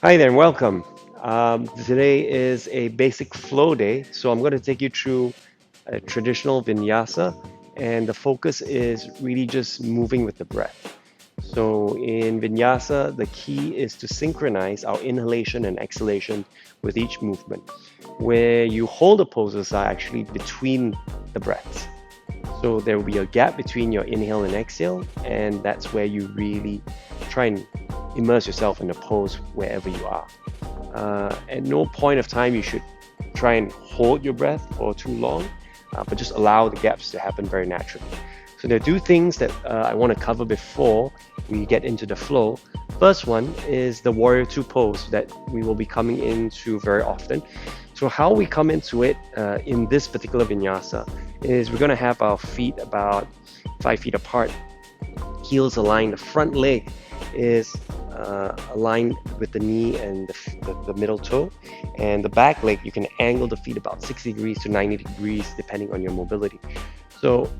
Hi there and welcome. Today is a basic flow day, so I'm going to take you through a traditional vinyasa, and the focus is really just moving with the breath. So in vinyasa, the key is to synchronize our inhalation and exhalation with each movement. Where you hold the poses are actually between the breaths. So there will be a gap between your inhale and exhale, and that's where you really try and immerse yourself in the pose wherever you are. At no point of time you should try and hold your breath for too long, but just allow the gaps to happen very naturally. So there are two things that I want to cover before we get into the flow. First one is the Warrior Two pose that we will be coming into very often. So how we come into it in this particular vinyasa is we're going to have our feet about 5 feet apart, heels aligned. The front leg is aligned with the knee and the middle toe, and the back leg you can angle the feet about 60 degrees to 90 degrees depending on your mobility. So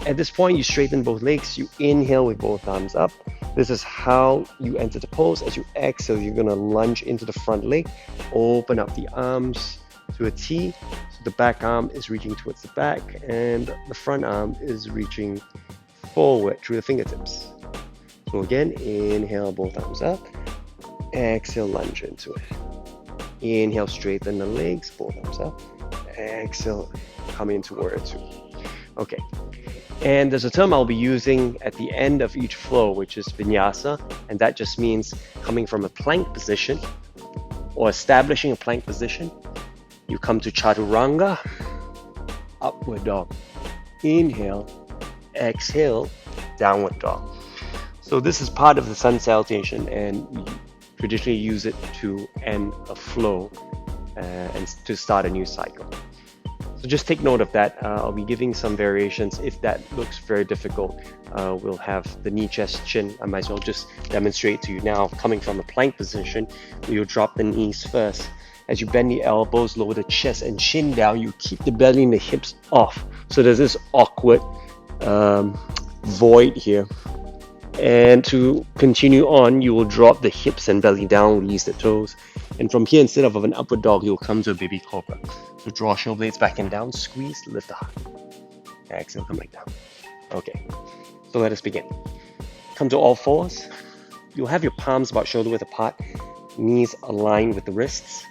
at this point you straighten both legs, you inhale with both arms up. This is how you enter the pose. As you exhale, you're going to lunge into the front leg, open up the arms to a T, so the back arm is reaching towards the back and the front arm is reaching forward through the fingertips. So again, inhale, both arms up. Exhale, lunge into it. Inhale, straighten the legs, both arms up. Exhale, come into Warrior Two. Okay, and there's a term I'll be using at the end of each flow, which is vinyasa, and that just means coming from a plank position or establishing a plank position. You come to chaturanga, upward dog. Inhale, exhale, downward dog. So this is part of the sun salutation, and we traditionally use it to end a flow and to start a new cycle. So just take note of that. I'll be giving some variations. If that looks very difficult, we'll have the knee, chest, chin. I might as well just demonstrate to you now. Coming from a plank position, you'll drop the knees first. As you bend the elbows, lower the chest and chin down, you keep the belly and the hips off. So there's this awkward void here. And to continue on, you will drop the hips and belly down, release the toes. And from here, instead of an upward dog, you'll come to a baby cobra. So draw shoulder blades back and down, squeeze, lift the heart. Exhale, come back down. Okay, so let us begin. Come to all fours. You'll have your palms about shoulder width apart, knees aligned with the wrists.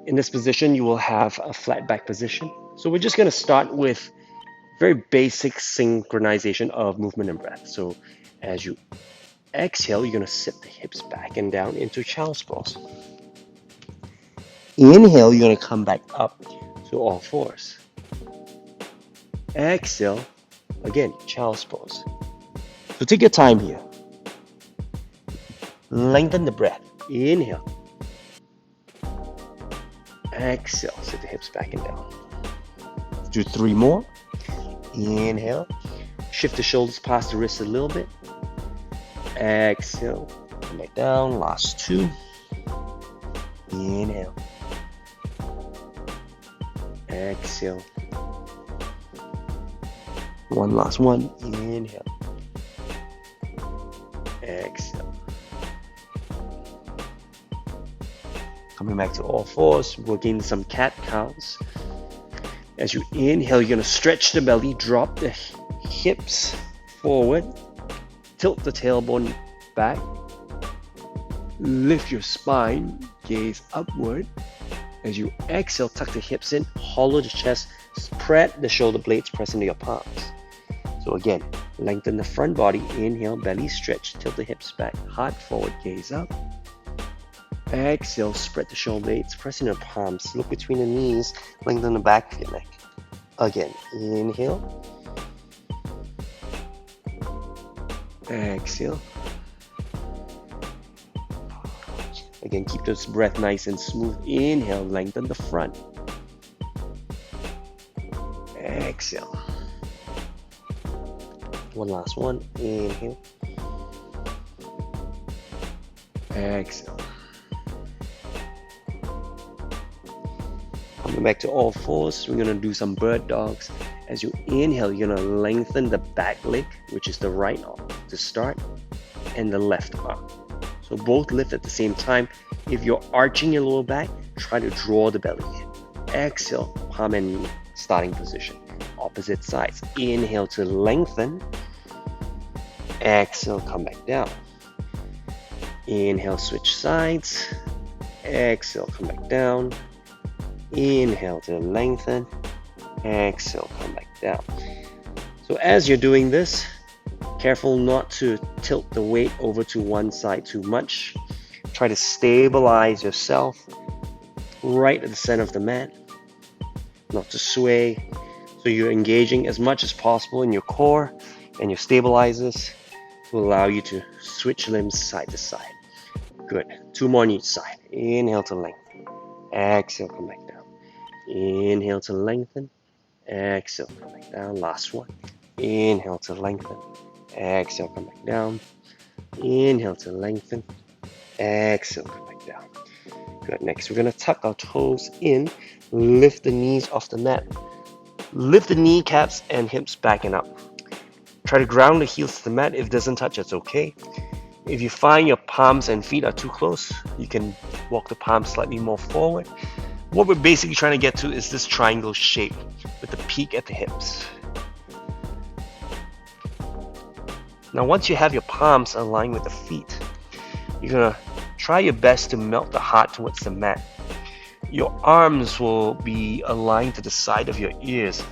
In this position, you will have a flat back position. So we're just going to start with very basic synchronization of movement and breath. So as you exhale, you're going to sit the hips back and down into child's pose. Inhale, you're going to come back up to all fours. Exhale, again, child's pose. So take your time here. Lengthen the breath. Inhale. Exhale, sit the hips back and down. Let's do 3 more. Inhale. Shift the shoulders past the wrists a little bit. Exhale. Come back down. Last 2. Inhale. Exhale. One last one. Inhale. Exhale. Coming back to all fours, working some cat cows. As you inhale, you're going to stretch the belly, drop the hips forward, tilt the tailbone back, lift your spine, gaze upward. As you exhale, tuck the hips in, hollow the chest, spread the shoulder blades, press into your palms. So again, lengthen the front body, inhale, belly stretch, tilt the hips back, heart forward, gaze up. Exhale, spread the shoulder blades, press in your palms, look between the knees, lengthen the back of your neck. Again, inhale. Exhale. Again, keep this breath nice and smooth. Inhale, lengthen the front. Exhale. One last one. Inhale. Exhale. Coming back to all fours, we're going to do some bird dogs. As you inhale, you're going to lengthen the back leg, which is the right arm to start, and the left arm. So both lift at the same time. If you're arching your lower back, try to draw the belly in. Exhale, palm and knee, starting position. Opposite sides. Inhale to lengthen. Exhale, come back down. Inhale, switch sides. Exhale, come back down. Inhale to lengthen. Exhale, come back down. So as you're doing this, careful not to tilt the weight over to one side too much. Try to stabilize yourself right at the center of the mat, not to sway. So you're engaging as much as possible in your core and your stabilizers will allow you to switch limbs side to side. Good. 2 more on each side. Inhale to lengthen. Exhale, come back down. Inhale to lengthen. Exhale, come back down. Last one. Inhale to lengthen. Exhale, come back down. Inhale to lengthen. Exhale, come back down. Good. Next, we're going to tuck our toes in. Lift the knees off the mat. Lift the kneecaps and hips back and up. Try to ground the heels to the mat. If it doesn't touch, it's okay. If you find your palms and feet are too close, you can walk the palms slightly more forward. What we're basically trying to get to is this triangle shape with the peak at the hips. Now once you have your palms aligned with the feet, you're going to try your best to melt the heart towards the mat. Your arms will be aligned to the side of your ears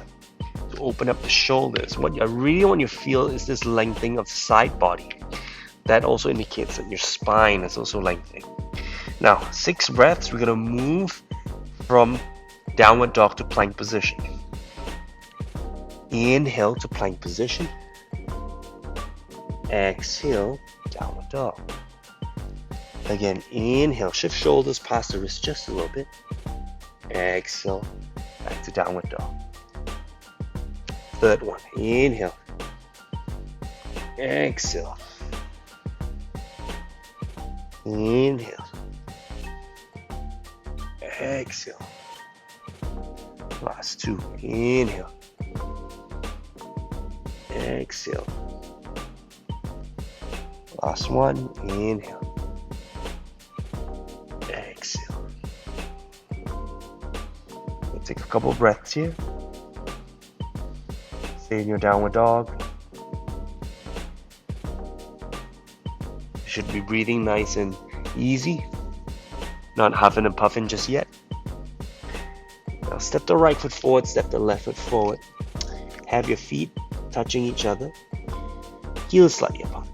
to open up the shoulders. What I really want you to feel is this lengthening of the side body. That also indicates that your spine is also lengthening. Now, 6 breaths, we're going to move from downward dog to plank position. Inhale to plank position. Exhale, downward dog. Again, inhale, shift shoulders past the wrist just a little bit. Exhale, back to downward dog. Third one, inhale. Exhale. Inhale. Exhale. Last 2, inhale. Exhale. Last 1, inhale. Exhale. We'll take a couple of breaths here. Stay in your downward dog. You should be breathing nice and easy, not huffing and puffing just yet. Now step the right foot forward, step the left foot forward. Have your feet touching each other. Heels slightly apart.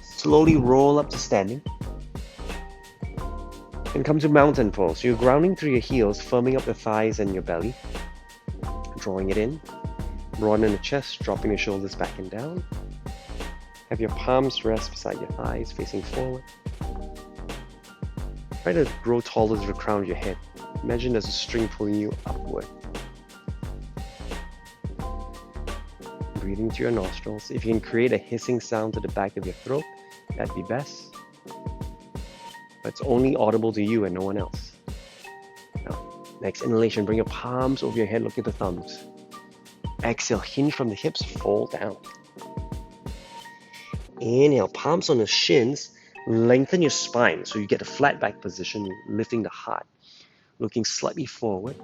Slowly roll up to standing. And come to mountain pose. You're grounding through your heels, firming up the thighs and your belly. Drawing it in. Broaden the chest, dropping the shoulders back and down. Have your palms rest beside your thighs, facing forward. Try to grow taller to the crown of your head. Imagine there's a string pulling you upward. Breathing through your nostrils. If you can create a hissing sound to the back of your throat, that'd be best. But it's only audible to you and no one else. Now, next inhalation, bring your palms over your head, look at the thumbs. Exhale, hinge from the hips, fall down. Inhale, palms on the shins, lengthen your spine so you get a flat back position, lifting the heart, looking slightly forward.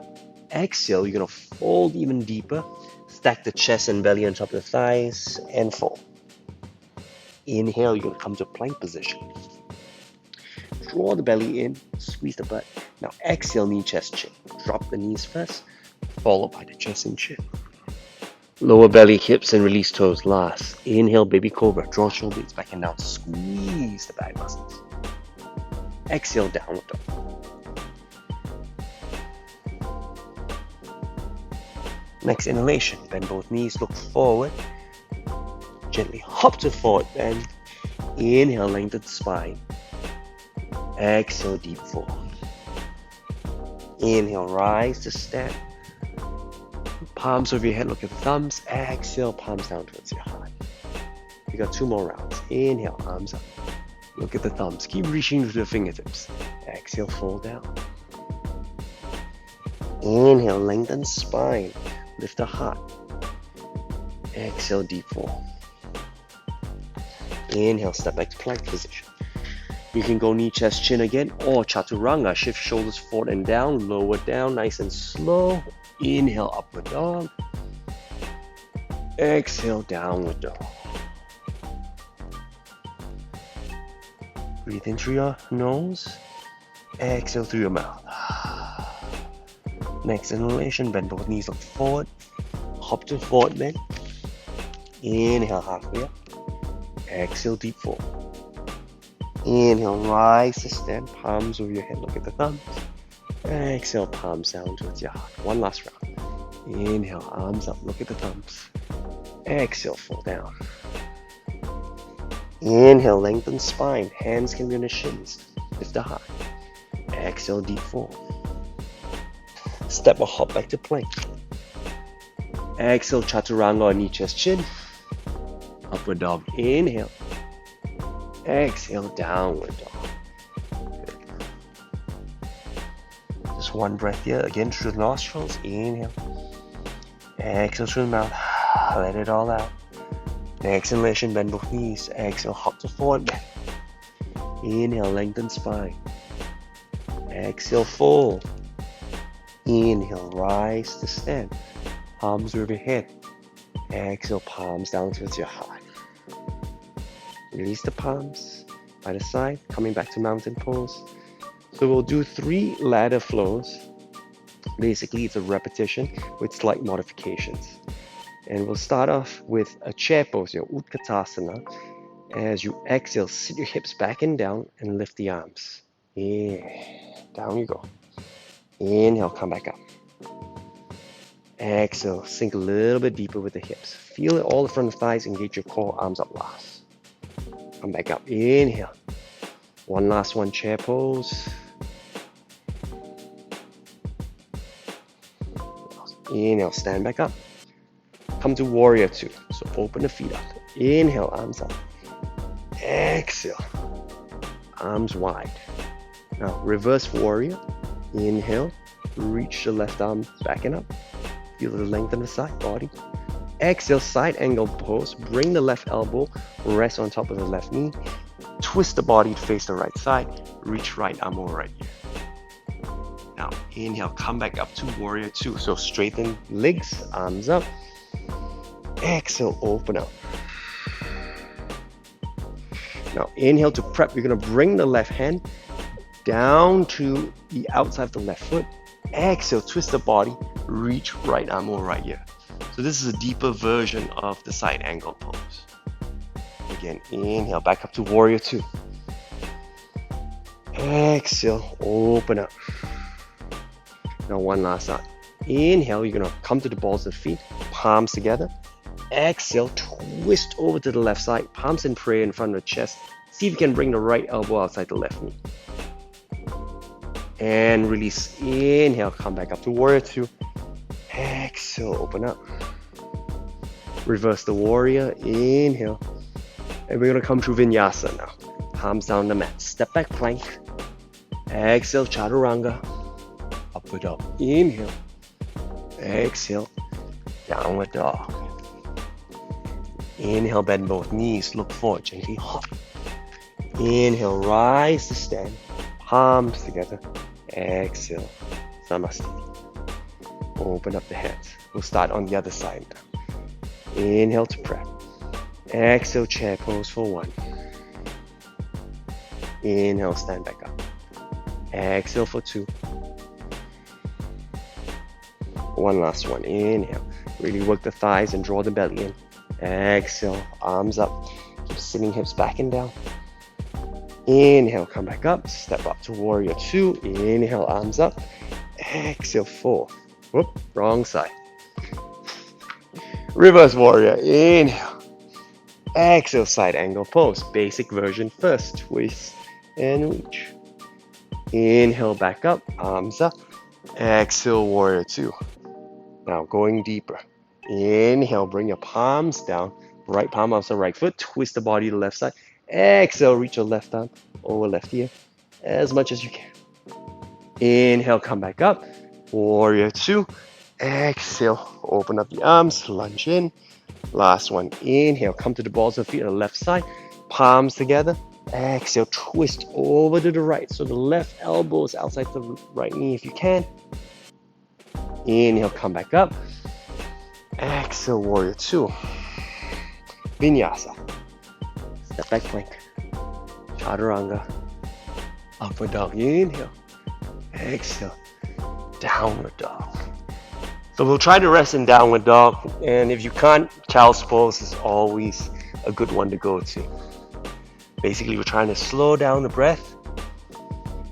Exhale, you're going to fold even deeper, stack the chest and belly on top of the thighs, and fold. Inhale, you're going to come to plank position. Draw the belly in, squeeze the butt. Now exhale, knee, chest, chin. Drop the knees first, followed by the chest and chin. Lower belly, hips, and release toes last. Inhale, baby cobra. Draw shoulder blades back and down. Squeeze the back muscles. Exhale, downward dog. Next inhalation, bend both knees, look forward. Gently hop to forward bend. Inhale, lengthen the spine. Exhale, deep fold. Inhale, rise to stand. Palms over your head, look at the thumbs. Exhale, palms down towards your heart. We got 2 more rounds. Inhale, arms up. Look at the thumbs. Keep reaching to the fingertips. Exhale, fold down. Inhale, lengthen spine. Lift the heart. Exhale, deep fold. Inhale, step back to plank position. You can go knee, chest, chin again, or chaturanga. Shift shoulders forward and down, lower down, nice and slow. Inhale, upward dog. Exhale, downward dog. Breathe in through your nose. Exhale through your mouth. Next inhalation, bend both knees, look forward. Hop to forward bend. Inhale, halfway up. Exhale, deep fold. Inhale, rise to stand. Palms over your head, look at the thumbs. Exhale, palms down towards your heart. One last round. Inhale, arms up, look at the thumbs. Exhale, fall down. Inhale, lengthen spine. Hands can be on the shins. Lift the heart. Exhale, deep fold. Step or hop back to plank. Exhale, chaturanga or knee, chest, chin. Upward dog. Inhale. Exhale, downward dog. Good. Just one breath here. Again, through the nostrils. Inhale. Exhale through the mouth. Let it all out. Next inhalation, bend both knees. Exhale, hop to forward bend. Inhale, lengthen spine. Exhale, fold. Inhale, rise to stand. Palms over your head. Exhale, palms down towards your heart. Release the palms by the side, coming back to mountain pose. So we'll do 3 ladder flows. Basically, it's a repetition with slight modifications. And we'll start off with a chair pose, your Utkatasana. As you exhale, sit your hips back and down and lift the arms. Yeah, down you go. Inhale, come back up. Exhale, sink a little bit deeper with the hips. Feel it all the front of the thighs, engage your core, arms up last. Come back up, inhale. One last one, chair pose. Inhale, stand back up. Come to warrior 2. So open the feet up. Inhale, arms up. Exhale, arms wide. Now reverse warrior. Inhale, reach the left arm back and up. Feel the length of the side body. Exhale, side angle pose. Bring the left elbow, rest on top of the left knee. Twist the body to face the right side. Reach right arm over right ear. Now inhale, come back up to warrior 2. So straighten legs, arms up. Exhale, open up. Now inhale to prep. You're going to bring the left hand down to the outside of the left foot. Exhale, twist the body, reach right arm over right ear. So this is a deeper version of the side angle pose. Again, inhale, back up to warrior 2. Exhale, open up. Now one last time. Inhale, you're going to come to the balls of the feet, palms together. Exhale, twist over to the left side, palms in prayer in front of the chest. See if you can bring the right elbow outside the left knee. And release. Inhale, come back up to warrior 2. Exhale, open up. Reverse the warrior. Inhale. And we're going to come through vinyasa now. Palms down the mat. Step back plank. Exhale, chaturanga. Upward dog. Inhale. Exhale, downward dog. Inhale, bend both knees. Look forward, gently hop. Inhale, rise to stand. Palms together. Exhale, namaste. Open up the hands. We'll start on the other side now. Inhale to prep. Exhale, chair pose for 1. Inhale, stand back up. Exhale for 2. One last one. Inhale. Really work the thighs and draw the belly in. Exhale, arms up. Keep sitting hips back and down. Inhale, come back up. Step up to warrior 2. Inhale, arms up. Exhale, 4. Whoop, wrong side. Reverse warrior. Inhale. Exhale, side angle pose. Basic version first. Twist and reach. Inhale, back up. Arms up. Exhale, warrior 2. Now going deeper. Inhale, bring your palms down. Right palm up to the right foot. Twist the body to the left side. Exhale, reach your left arm over left ear as much as you can. Inhale, come back up. Warrior 2. Exhale, open up the arms, lunge in. Last one. Inhale, come to the balls of the feet on the left side. Palms together. Exhale, twist over to the right. So the left elbow is outside the right knee if you can. Inhale, come back up. Exhale, warrior two. Vinyasa. Step back plank. Chaturanga. Upward dog. Inhale. Exhale. Downward dog. So we'll try to rest in downward dog. And if you can't, child's pose is always a good one to go to. Basically, we're trying to slow down the breath.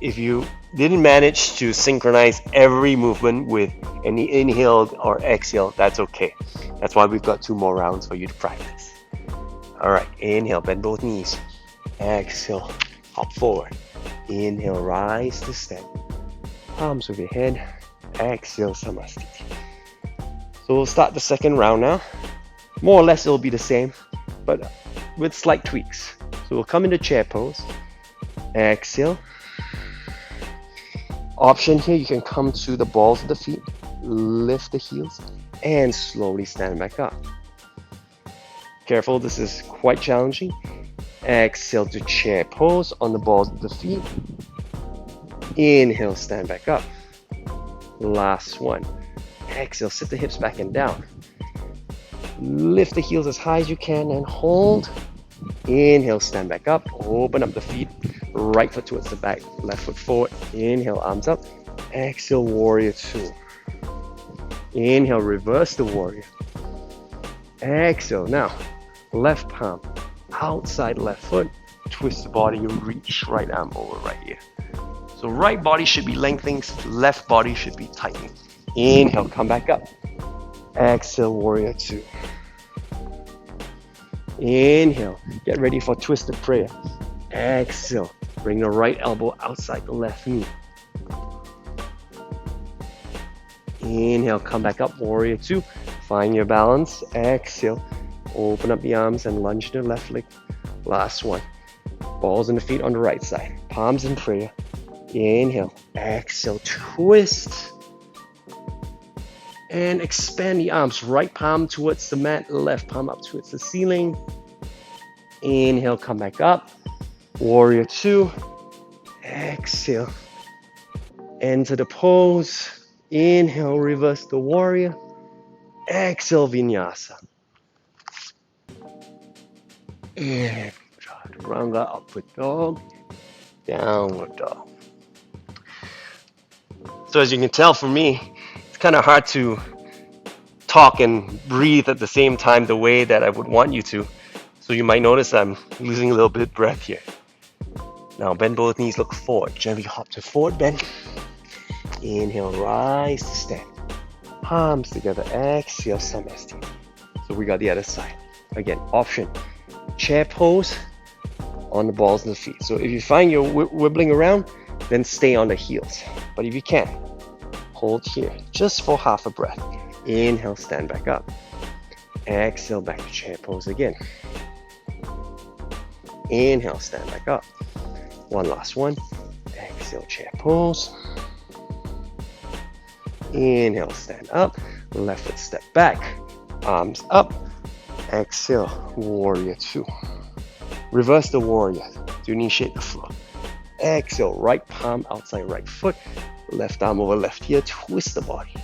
If you didn't manage to synchronize every movement with any inhale or exhale, that's okay. That's why we've got 2 more rounds for you to practice. All right, inhale, bend both knees. Exhale, hop forward. Inhale, rise to stand. Palms over your head. Exhale, Samastiti. So we'll start the second round now. More or less it'll be the same, but with slight tweaks. So we'll come into chair pose. Exhale. Option here, you can come to the balls of the feet, lift the heels, and slowly stand back up. Careful, this is quite challenging. Exhale to chair pose on the balls of the feet. Inhale, stand back up. Last one. Exhale, sit the hips back and down. Lift the heels as high as you can and hold. Inhale, stand back up. Open up the feet. Right foot towards the back, left foot forward. Inhale, arms up. Exhale, warrior two. Inhale, reverse the warrior. Exhale. Now, left palm outside left foot. Twist the body, reach right arm over right here. So right body should be lengthening, left body should be tightening. Inhale, come back up. Exhale, warrior two. Inhale, get ready for twisted prayer. Exhale, bring the right elbow outside the left knee. Inhale, come back up, warrior two. Find your balance. Exhale, open up the arms and lunge the left leg. Last one. Balls in the feet on the right side. Palms in prayer. Inhale, exhale, twist. And expand the arms. Right palm towards the mat, left palm up towards the ceiling. Inhale, come back up. Warrior two. Exhale. Enter the pose. Inhale, reverse the warrior. Exhale, vinyasa. And chaturanga, upward dog, downward dog. So as you can tell for me, it's kind of hard to talk and breathe at the same time the way that I would want you to. So you might notice I'm losing a little bit of breath here. Now bend both knees, look forward. Gently hop to forward bend. Inhale, rise to stand. Palms together, exhale, samasti. So we got the other side. Again, option, chair pose on the balls of the feet. So if you find you're wibbling around, then stay on the heels. But if you can't, hold here just for half a breath. Inhale, stand back up. Exhale, back to chair pose again. Inhale, stand back up. One last one. Exhale, chair pose. Inhale, stand up. Left foot step back. Arms up. Exhale, warrior two. Reverse the warrior to initiate the flow. Exhale, right palm outside right foot. Left arm over left ear. Twist the body.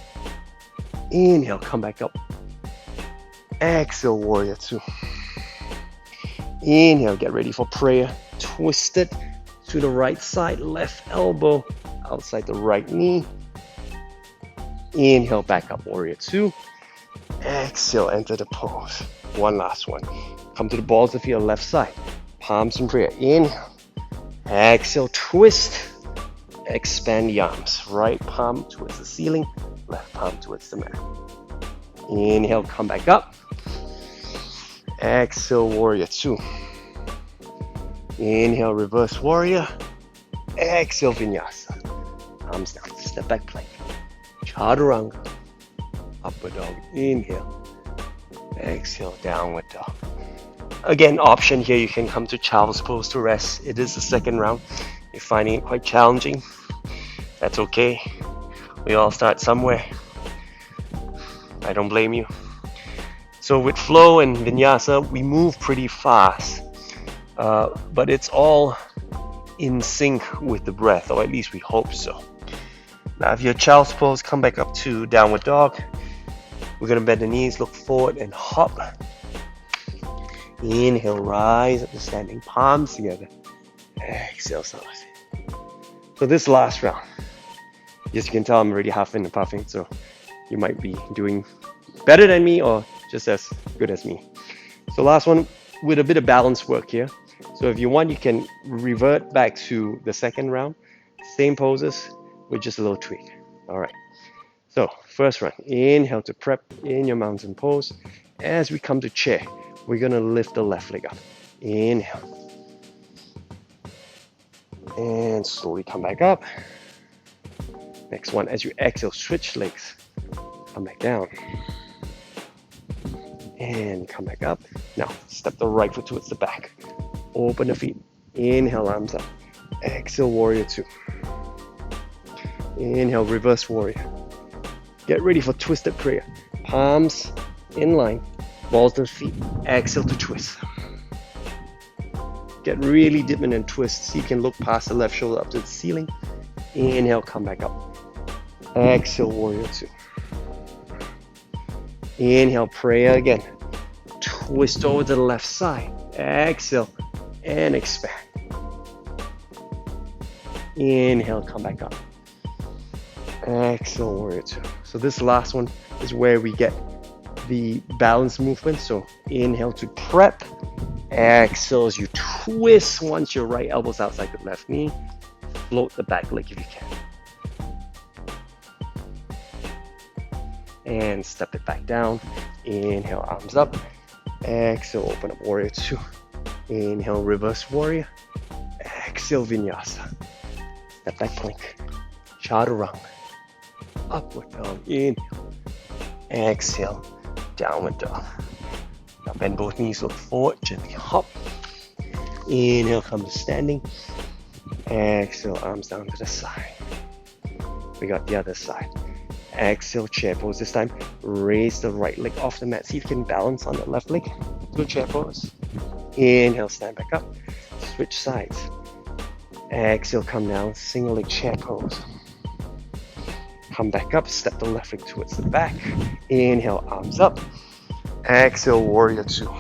Inhale, come back up. Exhale, warrior two. Inhale, get ready for prayer. Twist it to the right side. Left elbow outside the right knee. Inhale, back up, warrior two. Exhale, enter the pose. One last one. Come to the balls of your left side. Palms in prayer. Inhale. Exhale, twist. Expand the arms. Right palm towards the ceiling. Left palm towards the mat. Inhale, come back up. Exhale, warrior two. Inhale, reverse warrior. Exhale, vinyasa. Arms down. Step back plank. Chaturanga. Upward dog. Inhale. Exhale, downward dog. Again, option here, you can come to child's pose to rest. It is the second round. You're finding it quite challenging. That's okay. We all start somewhere. I don't blame you. So with flow and vinyasa, we move pretty fast. but it's all in sync with the breath, or at least we hope so. Now, if you're child's pose, come back up to downward dog. We're gonna bend the knees, look forward, and hop. Inhale, rise up to standing, palms together. Exhale, sideways. So this last round, as you can tell, I'm already huffing and puffing, so you might be doing better than me or just as good as me. So last one with a bit of balance work here. So if you want, you can revert back to the second round, same poses with just a little tweak. All right. So first round, inhale to prep in your mountain pose. As we come to chair, we're gonna lift the left leg up. Inhale. And slowly come back up. Next one, as you exhale, switch legs. Come back down. And come back up. Now, step the right foot towards the back. Open the feet. Inhale, arms up. Exhale, warrior two. Inhale, reverse warrior. Get ready for twisted prayer. Palms in line. Balls to the feet. Exhale to twist. Get really deep in and twist so you can look past the left shoulder up to the ceiling. Inhale, come back up. Exhale, warrior two. Inhale, prayer again. Twist over to the left side. Exhale and expand. Inhale, come back up. Exhale, warrior two. So this last one is where we get the balance movement. So inhale to prep. Exhale as you twist once your right elbow's outside the left knee. Float the back leg if you can. And step it back down. Inhale, arms up. Exhale, open up warrior two. Inhale, reverse warrior. Exhale, vinyasa. Step back plank. Chaturanga. Upward dog. Inhale. Exhale, downward dog. Now bend both knees, look forward, gently hop. Inhale, come to standing. Exhale, arms down to the side. We got the other side. Exhale, chair pose. This time, raise the right leg off the mat. See if you can balance on the left leg. Do chair pose. Inhale, stand back up. Switch sides. Exhale, come down. Single leg chair pose. Come back up. Step the left leg towards the back. Inhale, arms up. Exhale, warrior two.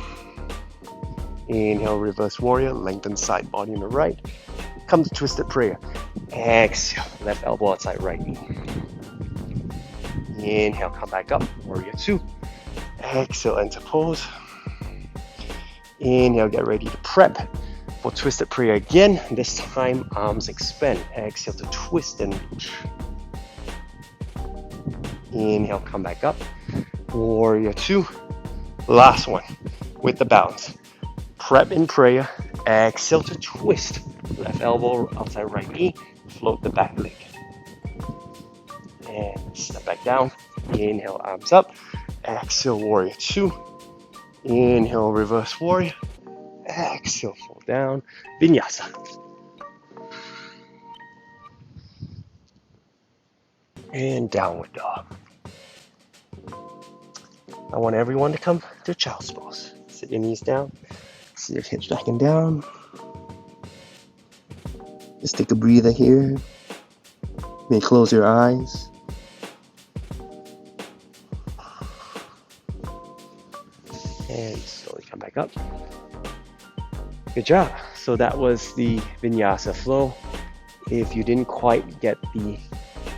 Inhale, reverse warrior. Lengthen side body on the right. Come to twisted prayer. Exhale, left elbow outside right knee. Inhale, come back up, warrior two. Exhale, enter pose. Inhale, get ready to prep for twisted prayer again. This time, arms expand. Exhale to twist and reach. Inhale, come back up, warrior two. Last one with the bounce. Prep in prayer. Exhale to twist. Left elbow outside right knee. Float the back leg. And step back down. Inhale, arms up. Exhale, warrior two. Inhale, reverse warrior. Exhale, fall down. Vinyasa. And downward dog. I want everyone to come to child's pose. Sit your knees down. Sit your hips back and down. Just take a breather here. You may close your eyes. And slowly come back up. Good job. So that was the vinyasa flow. If you didn't quite get the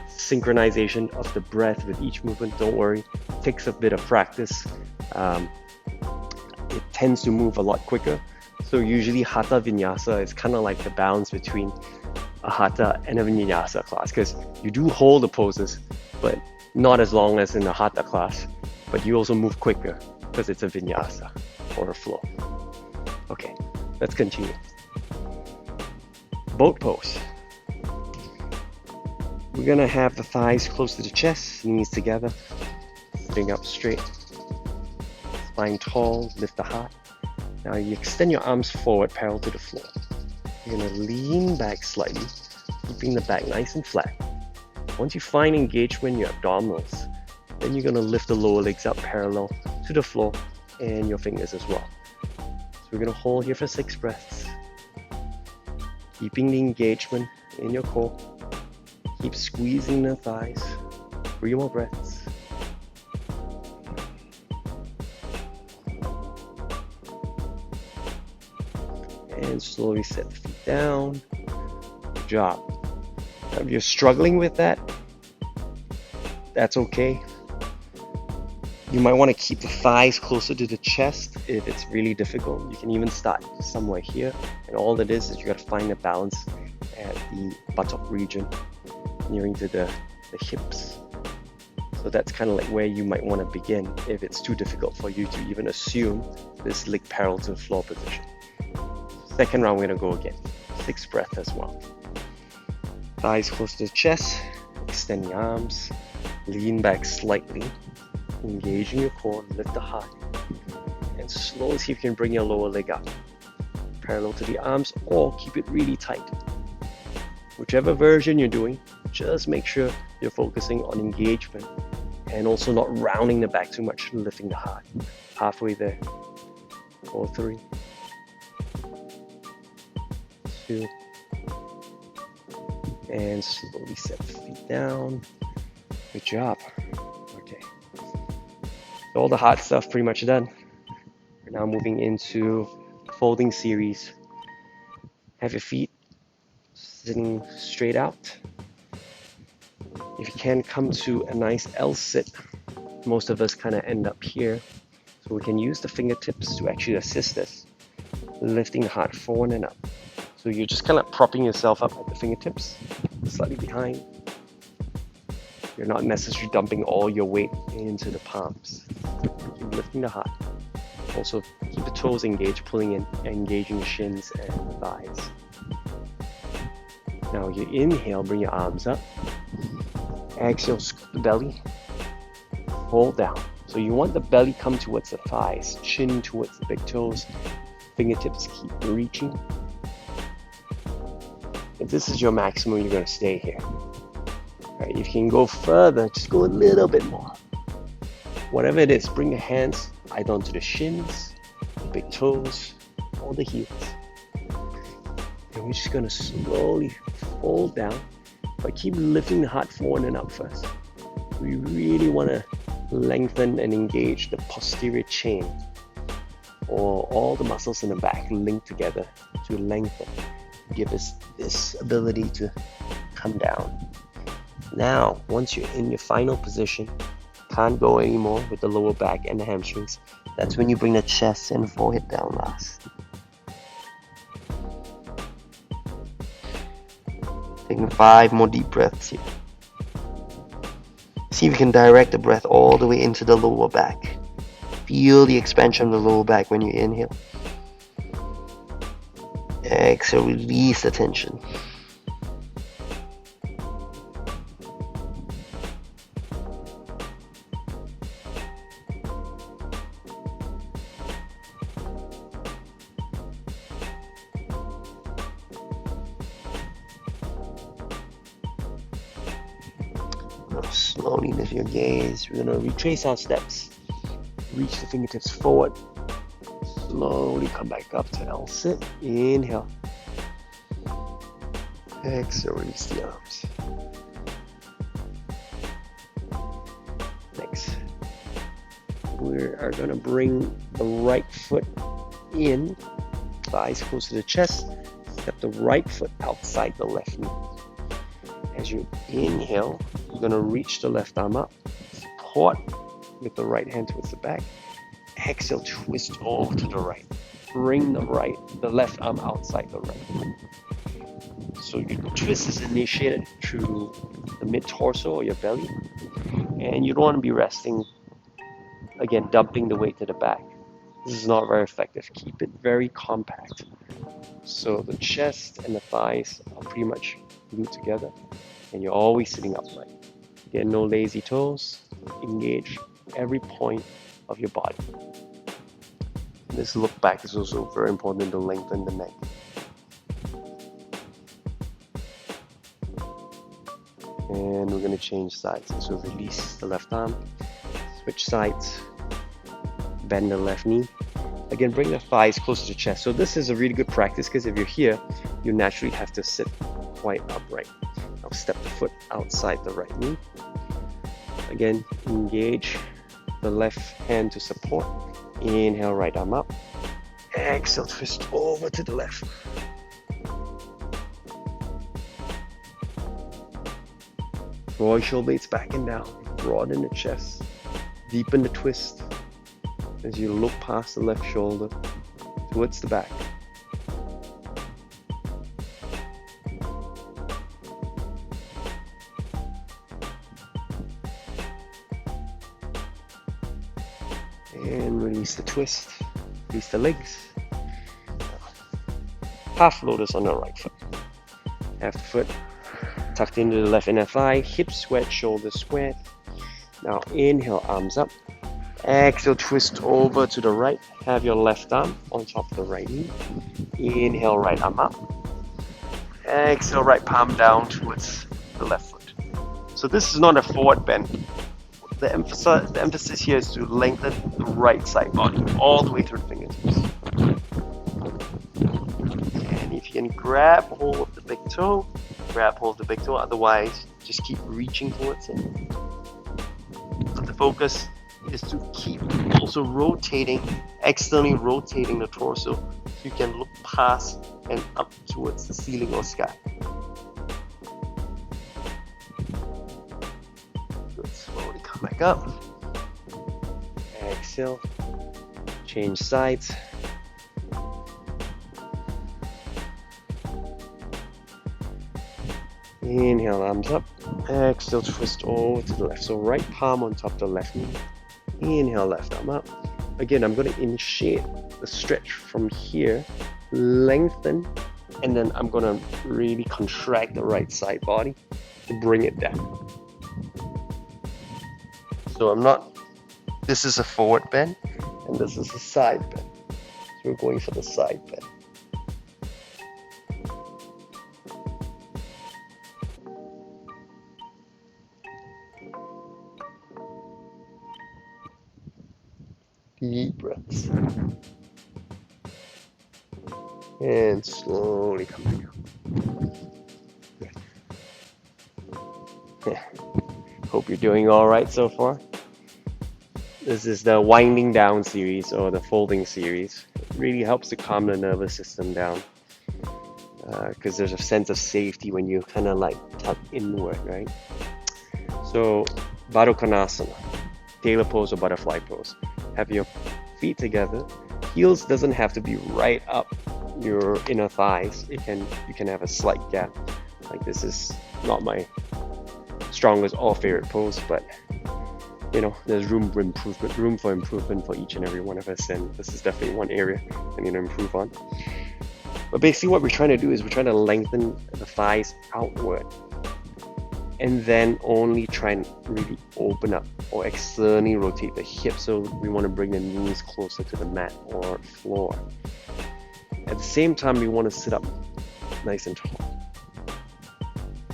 synchronization of the breath with each movement, don't worry. It takes a bit of practice. It tends to move a lot quicker. So usually hatha vinyasa is kind of like the balance between a hatha and a vinyasa class, because you do hold the poses, but not as long as in the hatha class. But you also move quicker because it's a vinyasa or a flow. Okay, let's continue. Boat pose. We're gonna have the thighs close to the chest, knees together, sitting up straight, spine tall, lift the heart. Now you extend your arms forward, parallel to the floor. You're gonna lean back slightly, keeping the back nice and flat. Once you find engagement in your abdominals, then you're gonna lift the lower legs up parallel to the floor and your fingers as well. So we're gonna hold here for 6 breaths. Keeping the engagement in your core. Keep squeezing the thighs. 3 more breaths. And slowly set the feet down. Good job. Now, if you're struggling with that, that's okay. You might want to keep the thighs closer to the chest if it's really difficult. You can even start somewhere here. And all it is you got to find a balance at the buttock region, nearing to the hips. So that's kind of like where you might want to begin if it's too difficult for you to even assume this leg parallel to the floor position. Second round, we're going to go again. 6 breaths as well. Thighs close to the chest. Extend the arms. Lean back slightly. Engaging your core. Lift the heart. And slowly see if you can bring your lower leg up. Parallel to the arms, or keep it really tight. Whichever version you're doing, just make sure you're focusing on engagement and also not rounding the back too much, lifting the heart. Halfway there. 4, 3, 2, and slowly set the feet down. Good job. Okay. So all the hard stuff pretty much done. We're now moving into folding series. Have your feet sitting straight out. If you can, come to a nice L sit. Most of us kind of end up here. So we can use the fingertips to actually assist us, lifting the heart forward and up. So you're just kind of propping yourself up at the fingertips, slightly behind. You're not necessarily dumping all your weight into the palms. Keep lifting the heart. Also keep the toes engaged, pulling in, engaging the shins and the thighs. Now you inhale, bring your arms up. Exhale, scoop the belly. Hold down. So you want the belly come towards the thighs, chin towards the big toes, fingertips keep reaching. If this is your maximum, you're going to stay here. All right, if you can go further, just go a little bit more. Whatever it is, bring your hands either onto the shins, the big toes, or the heels. And we're just going to slowly fold down, but keep lifting the heart forward and up first. We really want to lengthen and engage the posterior chain, or all the muscles in the back linked together to lengthen. Give us this ability to come down. Now, once you're in your final position, can't go anymore with the lower back and the hamstrings, that's when you bring the chest and forehead down last. Taking 5 more deep breaths here. See if you can direct the breath all the way into the lower back. Feel the expansion of the lower back when you inhale. Exhale, release the tension. Now slowly lift your gaze. We're going to retrace our steps. Reach the fingertips forward. Slowly come back up to L sit. Inhale. Exhale, release the arms. Next, we are going to bring the right foot in, thighs close to the chest. Step the right foot outside the left knee. As you inhale, you're going to reach the left arm up. Support with the right hand towards the back. Exhale, twist over to the right. Bring the left arm outside the right. So your twist is initiated through the mid-torso or your belly. And you don't want to be resting, again, dumping the weight to the back. This is not very effective. Keep it very compact. So the chest and the thighs are pretty much glued together. And you're always sitting upright. Again, no lazy toes. Engage every point of your body. This look back is also very important to lengthen the neck. And we're going to change sides. So release the left arm, switch sides, bend the left knee. Again, bring the thighs close to the chest. So this is a really good practice because if you're here, you naturally have to sit quite upright. Now step the foot outside the right knee. Again, engage the left hand to support. Inhale, right arm up. Exhale, twist over to the left. Draw your shoulder blades back and down. Broaden the chest. Deepen the twist as you look past the left shoulder towards the back. And release the twist. Release the legs. Half lotus on the right foot. Half the foot tucked into the left inner thigh. Hips squared, shoulders squared. Now inhale, arms up. Exhale, twist over to the right. Have your left arm on top of the right knee. Inhale, right arm up. Exhale, right palm down towards the left foot. So this is not a forward bend. The emphasis here is to lengthen the right side body all the way through the fingertips. And if you can grab hold of the big toe, grab hold of the big toe. Otherwise, just keep reaching towards it. But the focus is to keep also rotating, externally rotating the torso so you can look past and up towards the ceiling or sky. Slowly come back up. Exhale. Change sides. Inhale, arms up. Exhale, twist over to the left. So right palm on top of the left knee. Inhale, left arm up. Again, I'm going to initiate the stretch from here, lengthen, and then I'm going to really contract the right side body to bring it down. So this is a forward bend, and this is a side bend. So we're going for the side bend. Deep breaths. And slowly coming up. Good. Yeah. Hope you're doing all right so far. This is the winding down series or the folding series. It really helps to calm the nervous system down because there's a sense of safety when you kind of like tuck inward, right? So, Baddha Konasana, tailor pose or butterfly pose. Have your feet together. Heels doesn't have to be right up your inner thighs. You can have a slight gap. Like this is not my strongest or favorite pose, but you know, there's room for improvement for each and every one of us, and this is definitely one area I need to improve on. But basically what we're trying to do is we're trying to lengthen the thighs outward and then only try and really open up or externally rotate the hips. So we want to bring the knees closer to the mat or floor. At the same time, we want to sit up nice and tall.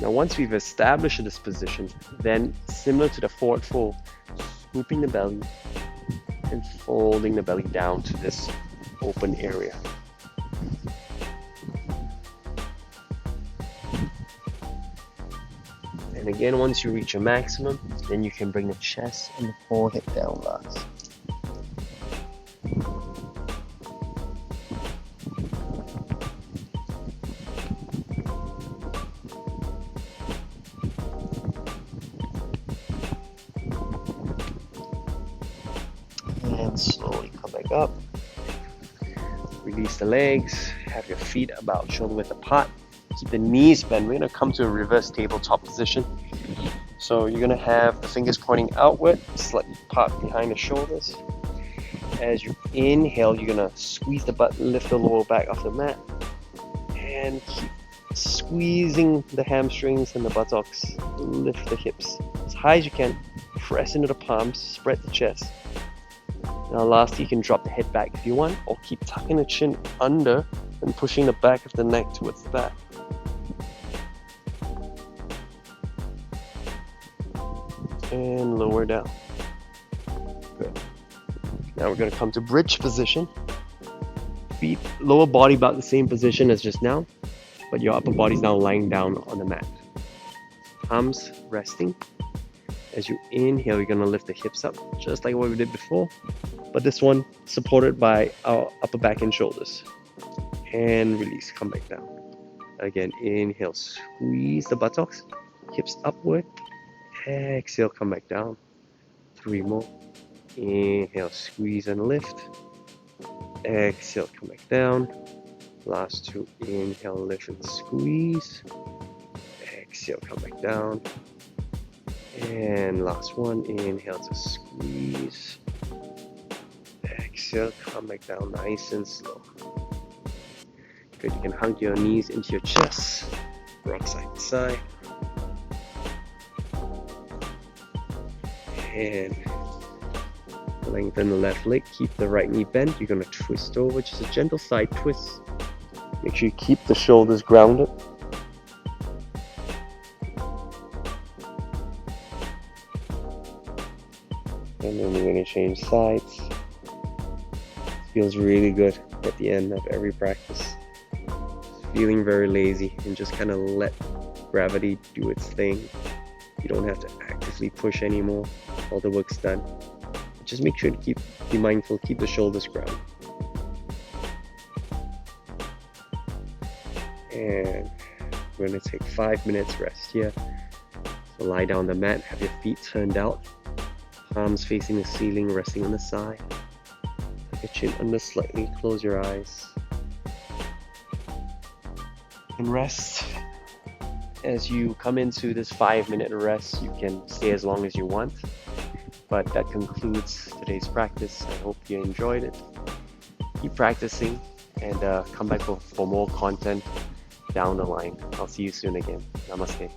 Now once we've established this position, then similar to the forward fold, scooping the belly and folding the belly down to this open area. And again, once you reach a maximum, then you can bring the chest and the forehead down last. And slowly come back up. Release the legs. Have your feet about shoulder width apart. Keep the knees bent. We're going to come to a reverse tabletop position. So you're going to have the fingers pointing outward, slightly apart behind the shoulders. As you inhale, you're going to squeeze the butt, lift the lower back off the mat, and keep squeezing the hamstrings and the buttocks. Lift the hips as high as you can. Press into the palms, spread the chest. Now lastly, you can drop the head back if you want, or keep tucking the chin under and pushing the back of the neck towards the back. And lower down. Good. Now we're going to come to bridge position. Feet, lower body about the same position as just now. but your upper body's now lying down on the mat. Arms resting. As you inhale, you're going to lift the hips up, just like what we did before, but this one supported by our upper back and shoulders. And release, come back down. Again, inhale, squeeze the buttocks, hips upward. Exhale, come back down. 3 more. Inhale, squeeze and lift. Exhale, come back down. Last 2. Inhale, lift and squeeze. Exhale, come back down. And last one. Inhale to squeeze. Exhale, come back down nice and slow. Good, you can hug your knees into your chest. Rock side to side. And lengthen the left leg, keep the right knee bent. You're going to twist over, just a gentle side twist. Make sure you keep the shoulders grounded. And then we're going to change sides. Feels really good at the end of every practice. Feeling very lazy and just kind of let gravity do its thing. You don't have to actively push anymore. All the work's done. Just make sure to be mindful, keep the shoulders grounded. And we're going to take 5 minutes rest here. So lie down on the mat, have your feet turned out, palms facing the ceiling, resting on the side. Take your chin under slightly, close your eyes. And rest. As you come into this 5-minute rest, you can stay as long as you want. But that concludes today's practice. I hope you enjoyed it. Keep practicing and come back for more content down the line. I'll see you soon again. Namaste.